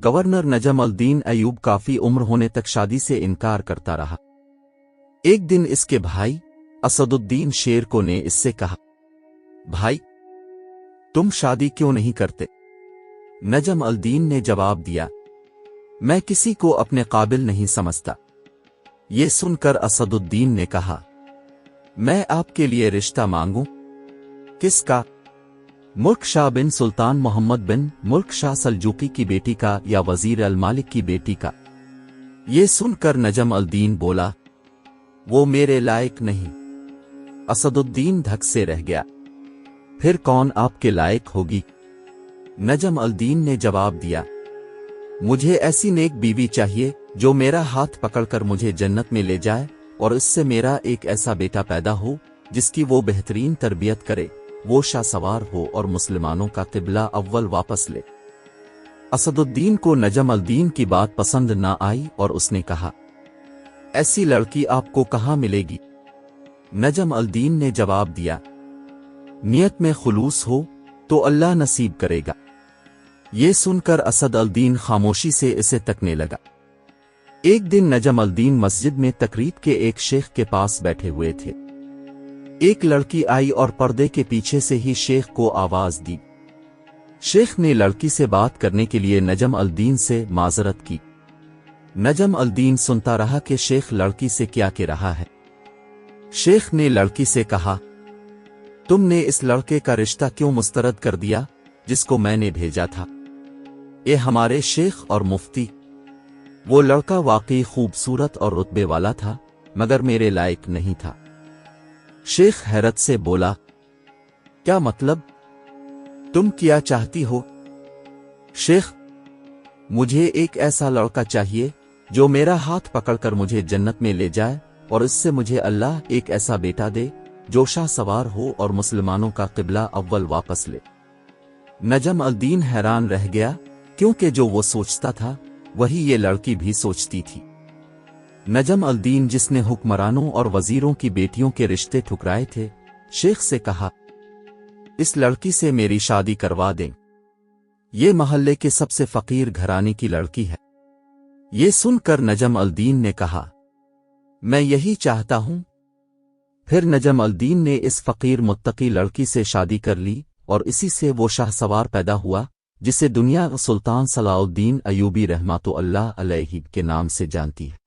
Governor نجم الدین ایوب کافی عمر ہونے تک شادی سے انکار کرتا رہا۔ ایک دن اس کے بھائی اسد الدین شیر کو نے اس سے کہا، بھائی تم شادی کیوں نہیں کرتے؟ نجم الدین نے جواب دیا، میں کسی کو اپنے قابل نہیں سمجھتا۔ یہ سن کر اسد الدین نے کہا، میں آپ کے لیے رشتہ مانگوں؟ کس کا؟ ملک شاہ بن سلطان محمد بن ملک شاہ سلجوقی کی بیٹی کا یا وزیر المالک کی بیٹی کا؟ یہ سن کر نجم الدین بولا، وہ میرے لائق نہیں۔ اسد الدین دھک سے رہ گیا، پھر کون آپ کے لائق ہوگی؟ نجم الدین نے جواب دیا، مجھے ایسی نیک بیوی چاہیے جو میرا ہاتھ پکڑ کر مجھے جنت میں لے جائے، اور اس سے میرا ایک ایسا بیٹا پیدا ہو جس کی وہ بہترین تربیت کرے، وہ شاہ سوار ہو اور مسلمانوں کا قبلہ اول واپس لے۔ اسد الدین کو نجم الدین کی بات پسند نہ آئی اور اس نے کہا، ایسی لڑکی آپ کو کہاں ملے گی؟ نجم الدین نے جواب دیا، نیت میں خلوص ہو تو اللہ نصیب کرے گا۔ یہ سن کر اسد الدین خاموشی سے اسے تکنے لگا۔ ایک دن نجم الدین مسجد میں تقریب کے ایک شیخ کے پاس بیٹھے ہوئے تھے۔ ایک لڑکی آئی اور پردے کے پیچھے سے ہی شیخ کو آواز دی۔ شیخ نے لڑکی سے بات کرنے کے لیے نجم الدین سے معذرت کی۔ نجم الدین سنتا رہا کہ شیخ لڑکی سے کیا کہہ رہا ہے۔ شیخ نے لڑکی سے کہا، تم نے اس لڑکے کا رشتہ کیوں مسترد کر دیا جس کو میں نے بھیجا تھا؟ اے ہمارے شیخ اور مفتی، وہ لڑکا واقعی خوبصورت اور رتبے والا تھا، مگر میرے لائق نہیں تھا۔ شیخ حیرت سے بولا، کیا مطلب؟ تم کیا چاہتی ہو؟ شیخ، مجھے ایک ایسا لڑکا چاہیے جو میرا ہاتھ پکڑ کر مجھے جنت میں لے جائے، اور اس سے مجھے اللہ ایک ایسا بیٹا دے جو شاہ سوار ہو اور مسلمانوں کا قبلہ اول واپس لے۔ نجم الدین حیران رہ گیا، کیونکہ جو وہ سوچتا تھا وہی یہ لڑکی بھی سوچتی تھی۔ نجم الدین، جس نے حکمرانوں اور وزیروں کی بیٹیوں کے رشتے ٹھکرائے تھے، شیخ سے کہا، اس لڑکی سے میری شادی کروا دیں، یہ محلے کے سب سے فقیر گھرانے کی لڑکی ہے۔ یہ سن کر نجم الدین نے کہا، میں یہی چاہتا ہوں۔ پھر نجم الدین نے اس فقیر متقی لڑکی سے شادی کر لی، اور اسی سے وہ شاہ سوار پیدا ہوا جسے دنیا سلطان صلاح الدین ایوبی رحمۃ اللہ علیہ کے نام سے جانتی ہے۔